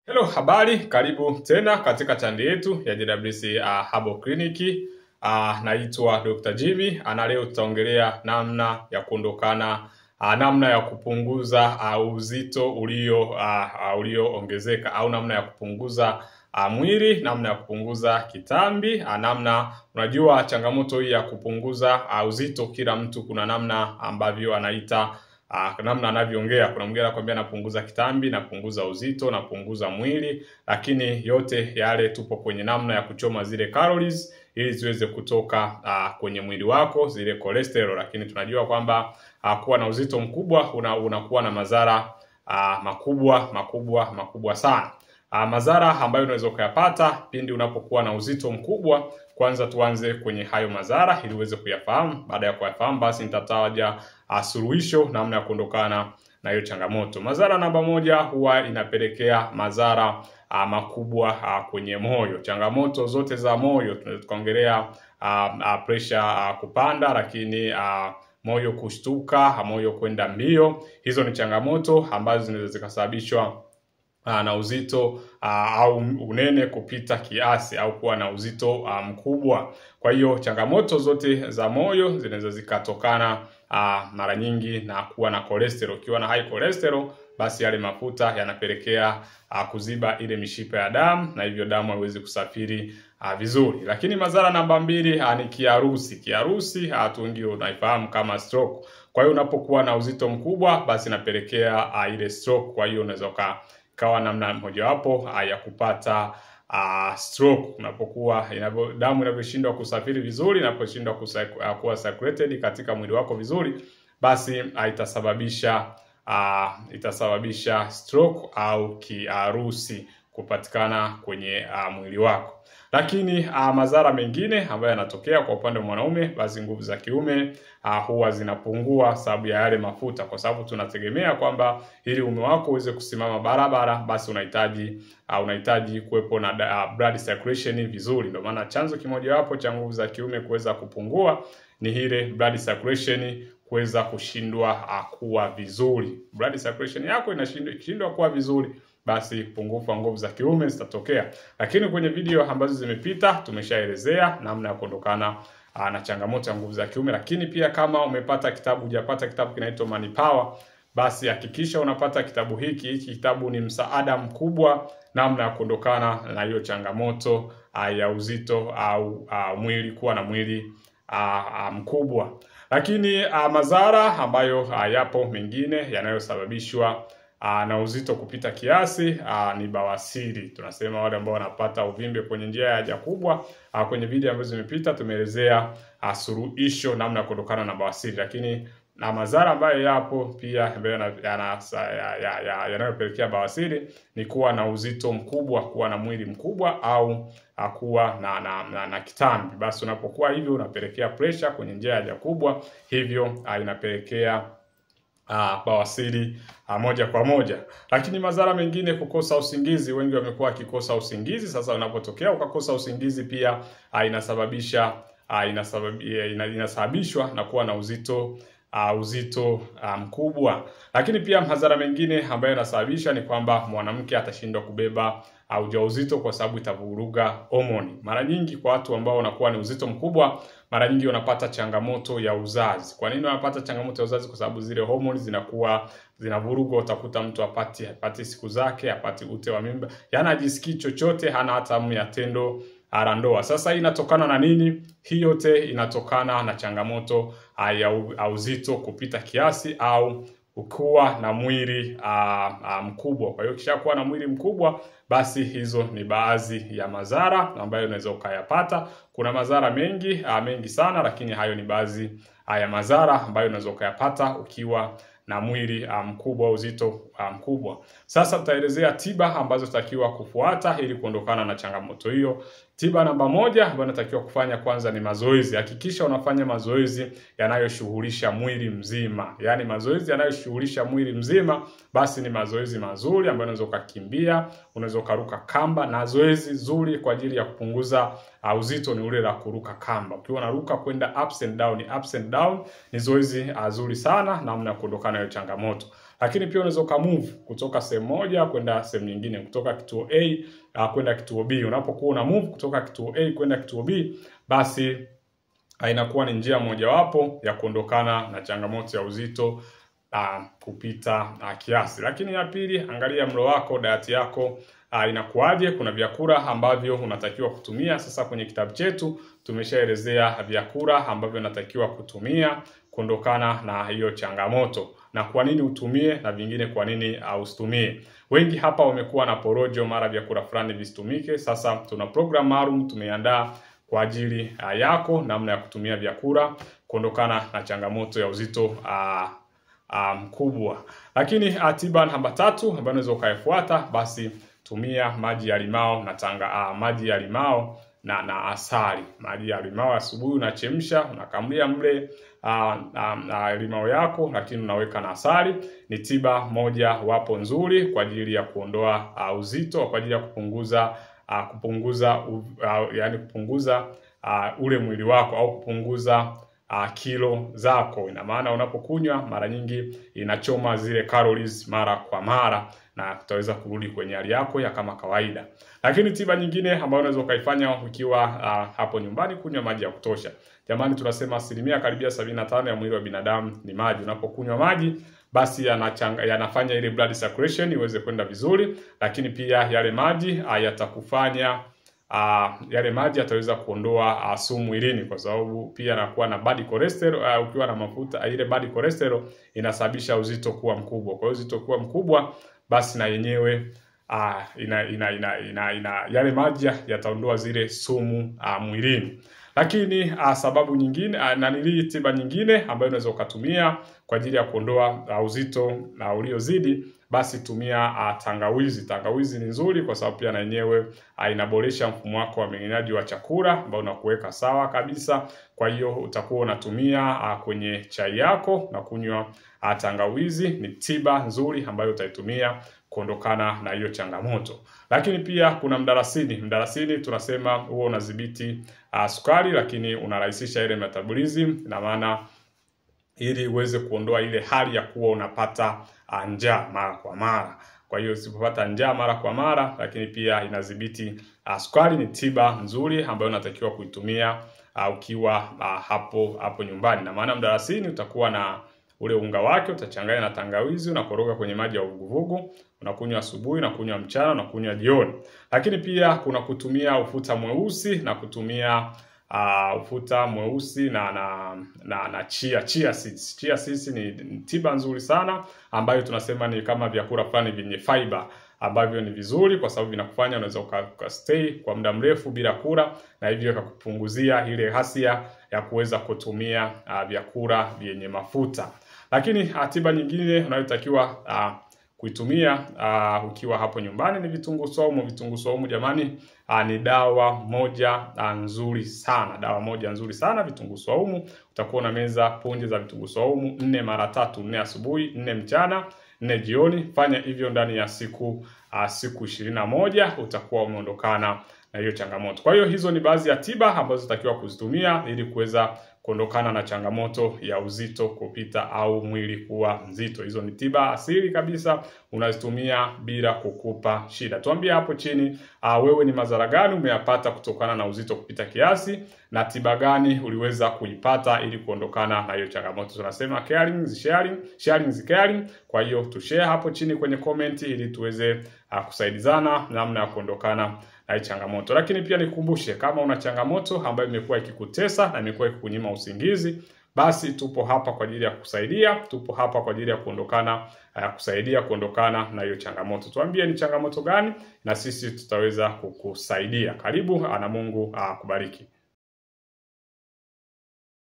Hello, habari, karibu tena katika channel yetu ya JWC Herbal Clinic. Naitwa Dr. Jimmy. Leo tutaongelea namna ya kuondokana namna ya kupunguza uzito ulioongezeka au namna ya kupunguza mwili, namna ya kupunguza kitambi, unajua changamoto hii ya kupunguza uzito, kila mtu kuna namna ambavyo anaita namna anavyoongea. Kuna mwingine anakuambia napunguza kitambi, napunguza uzito, napunguza mwili, lakini yote yale tupo kwenye namna ya kuchoma zile calories ili ziweze kutoka kwenye mwili wako, zile cholesterol. Lakini tunajua kwamba kuwa na uzito mkubwa unakuwa na madhara makubwa sana. Madhara ambayo unaweza kuyapata pindi unapokuwa na uzito mkubwa. Kwanza tuanze kwenye hayo madhara ili uweze kuyafahamu. Baada ya kuyafahamu, basi nitataja suluhisho, namna ya kuondokana na hiyo changamoto. Madhara namba moja, huwa inapelekea madhara makubwa kwenye moyo. Changamoto zote za moyo, tunaweza kuongelea pressure kupanda, lakini moyo kushtuka, moyo kwenda mbio. Hizo ni changamoto ambazo zinaweza zikasababishwa na uzito au unene kupita kiasi au kuwa na uzito mkubwa. Kwa hiyo changamoto zote za moyo zinaweza zikatokana mara nyingi na kuwa na cholesterol. Ukiwa na high cholesterol, basi yale mafuta yanapelekea kuziba ile mishipa ya damu, na hivyo damu haiwezi kusafiri vizuri. Lakini madhara namba mbili ni kiharusi. Kiharusi watu wengi wanaifahamu kama stroke. Kwa hiyo unapokuwa na uzito mkubwa, basi inapelekea ile stroke. Kwa hiyo unaweza kawa namna mojawapo ya kupata stroke. Unapokuwa damu inavyoshindwa kusafiri vizuri, inaposhindwa kuwa circulated katika mwili wako vizuri, basi itasababisha stroke au kiharusi kupatikana kwenye mwili wako. Lakini madhara mengine ambayo yanatokea kwa upande wa mwanaume, basi nguvu za kiume huwa zinapungua sababu ya yale mafuta, kwa sababu tunategemea kwamba ili uume wako uweze kusimama barabara, basi unahitaji kuwepo na blood circulation vizuri. Ndio maana chanzo kimoja wapo cha nguvu za kiume kuweza kupungua ni ile blood circulation kuweza kushindwa kuwa vizuri. Blood circulation yako inashindwa kuwa vizuri, basi pungufu wa nguvu za kiume zitatokea. Lakini kwenye video ambazo zimepita tumeshaelezea namna ya kuondokana na changamoto ya nguvu za kiume. Lakini pia kama hujapata kitabu kinaitwa Money Power, basi hakikisha unapata kitabu hiki. Hiki kitabu ni msaada mkubwa namna ya kuondokana na hiyo changamoto ya uzito au mwili kuwa na mwili mkubwa. Lakini madhara ambayo yapo mengine yanayosababishwa na uzito kupita kiasi ni bawasiri. Tunasema wale ambao wanapata uvimbe kwenye njia ya haja kubwa. Kwenye video ambazo zimepita tumeelezea suluhisho namna ya kuondokana na bawasiri. Lakini na madhara ambayo yapo pia ambayo yanayopelekea bawasiri ni kuwa na uzito mkubwa, kuwa na mwili mkubwa au kuwa na kitambi. Basi unapokuwa hivyo unapelekea pressure kwenye njia ya haja kubwa, hivyo inapelekea bawasiri moja kwa moja. Lakini madhara mengine, kukosa usingizi. Wengi wamekuwa wakikosa usingizi. Sasa unapotokea ukakosa usingizi, pia inasababishwa na kuwa na uzito mkubwa. Lakini pia madhara mengine ambayo yanasababisha ni kwamba mwanamke atashindwa kubeba ujauzito kwa sababu itavuruga homoni. Mara nyingi kwa watu ambao wanakuwa ni uzito mkubwa, mara nyingi wanapata changamoto ya uzazi. Kwa nini wanapata changamoto ya uzazi? Kwa sababu zile homoni zinavurugwa. Utakuta mtu hapati siku zake, hapati ute wa mimba, yana hajisikii chochote, hana hata hamu ya tendo la ndoa. Sasa hii inatokana na nini? Hii yote inatokana na changamoto ya uzito kupita kiasi au kuwa na mwili mkubwa. Kwa hiyo kishakuwa na mwili mkubwa, basi hizo ni baadhi ya madhara ambayo unaweza ukayapata. Kuna madhara mengi sana, lakini hayo ni baadhi ya madhara ambayo unaweza ukayapata ukiwa na mwili mkubwa, uzito mkubwa. Sasa tutaelezea tiba ambazo takiwa kufuata ili kuondokana na changamoto hiyo. Tiba namba moja ambayo natakiwa kufanya kwanza ni mazoezi. Hakikisha unafanya mazoezi yanayoshughulisha mwili mzima. Yaani mazoezi yanayoshughulisha mwili mzima, basi ni mazoezi mazuri ambayo unaweza ukakimbia, unaweza ukaruka kamba, na zoezi zuri kwa ajili ya kupunguza uzito ni ule la kuruka kamba. Ukiwa unaruka kwenda ups and down ni zoezi zuri sana namna ya kuondokana na changamoto. Lakini pia unaweza ukamove kutoka sehemu moja kwenda sehemu nyingine, kutoka kituo A kwenda kituo B. Unapokuwa una move kutoka kituo A kwenda kituo B, basi inakuwa ni njia mojawapo ya kuondokana na changamoto ya uzito kupita kiasi. Lakini ya pili, angalia mlo wako, diet yako inakuaje. Kuna vyakula ambavyo unatakiwa kutumia. Sasa kwenye kitabu chetu tumeshaelezea vyakula ambavyo unatakiwa kutumia kuondokana na hiyo changamoto, na kwa nini utumie na vingine kwa nini usitumie. Wengi hapa wamekuwa na porojo, mara vyakula fulani visitumike. Sasa tuna program maalum tumeandaa kwa ajili yako, namna ya kutumia vyakula kuondokana na changamoto ya uzito mkubwa. Lakini tiba namba 3 ambayo unaweza ukaifuata, basi tumia maji ya limao na maji ya limao na asali. Maji ya limao asubuhi unachemsha, unakamulia mle limao yako, lakini unaweka na asali. Ni tiba moja wapo nzuri kwa ajili ya kuondoa uzito, kwa ajili ya kupunguza ule mwili wako au kupunguza kilo zako. Ina maana unapokunywa mara nyingi inachoma zile calories mara kwa mara na utaweza kurudi kwenye hali yako ya kama kawaida. Lakini tiba nyingine ambayo unaweza ukaifanya ukiwa hapo nyumbani, kunywa maji ya kutosha. Jamani, tunasema asilimia karibia 75 ya mwili wa binadamu ni maji. Unapokunywa maji, basi yanafanya ile blood circulation iweze kwenda vizuri, lakini pia yale maji yatakufanya yale maji yataweza kuondoa sumu mwilini, kwa sababu pia yanakuwa na bad cholesterol. Ukiwa na mafuta, ile bad cholesterol inasababisha uzito kuwa mkubwa. Kwa hiyo uzito kuwa mkubwa, basi na yenyewe yale maji yataondoa zile sumu mwilini. Lakini sababu nyingine tiba nyingine ambayo unaweza ukatumia kwa ajili ya kuondoa uzito uliozidi, basi tumia tangawizi. Tangawizi ni nzuri kwa sababu pia na yenyewe inaboresha mfumo wako wa mmeng'enyaji wa chakula ambao unakuweka sawa kabisa. Kwa hiyo utakuwa unatumia kwenye chai yako na kunywa tangawizi. Ni tiba nzuri ambayo utaitumia kuondokana na hiyo changamoto. Lakini pia kuna mdalasini. Mdalasini tunasema huo unadhibiti sukari, lakini unarahisisha ile metabolism, na maana ili uweze kuondoa ile hali ya kuwa unapata njaa mara kwa mara. Kwa hiyo usipopata njaa mara kwa mara, lakini pia inadhibiti sukari. Ni tiba nzuri ambayo unatakiwa kuitumia ukiwa hapo nyumbani. Na maana mdalasini utakuwa na ule unga wake, utachanganya na tangawizi, unakoroga kwenye maji ya uvuguvugu, unakunywa asubuhi, unakunywa mchana, unakunywa jioni. Lakini pia kuna kutumia ufuta mweusi na kutumia ufuta mweusi na chia seeds. Chia seeds ni tiba nzuri sana ambayo tunasema ni kama vyakula fulani vyenye fiber ambavyo ni vizuri kwa sababu vinakufanya unaweza ukastay kwa muda mrefu bila kula, na hivyo ikakupunguzia ile hasia ya kuweza kutumia vyakula vyenye mafuta. Lakini tiba nyingine unayotakiwa kuitumia ukiwa hapo nyumbani ni vitunguu saumu. Vitunguu saumu jamani, ni dawa moja nzuri sana. Dawa moja nzuri sana vitunguu saumu. Utakuwa na meza punje za vitunguu saumu 4 mara 3, 4 asubuhi, 4 mchana, 4 jioni. Fanya hivyo ndani ya siku 21, utakuwa umeondokana na hiyo changamoto. Kwa hiyo hizo ni baadhi ya tiba ambazo utakiwa kuzitumia ili kuweza kuondokana na changamoto ya uzito kupita au mwili kuwa mzito. Hizo ni tiba asili kabisa, unazitumia bila kukupa shida. Tuambie hapo chini wewe ni madhara gani umeyapata kutokana na uzito kupita kiasi, na tiba gani uliweza kuipata ili kuondokana na hiyo changamoto. Tunasema caring is sharing, sharing is caring. Kwa hiyo tushare hapo chini kwenye comment ili tuweze kusaidizana namna ya kuondokana na changamoto. Lakini pia nikukumbushe, kama una changamoto ambayo imekuwa ikikutesa na imekuwa ikikunyima usingizi, basi tupo hapa kwa ajili ya kukusaidia. Tupo hapa kwa ajili ya kusaidia kuondokana na hiyo changamoto. Tuambie ni changamoto gani na sisi tutaweza kukusaidia. Karibu na Mungu akubariki.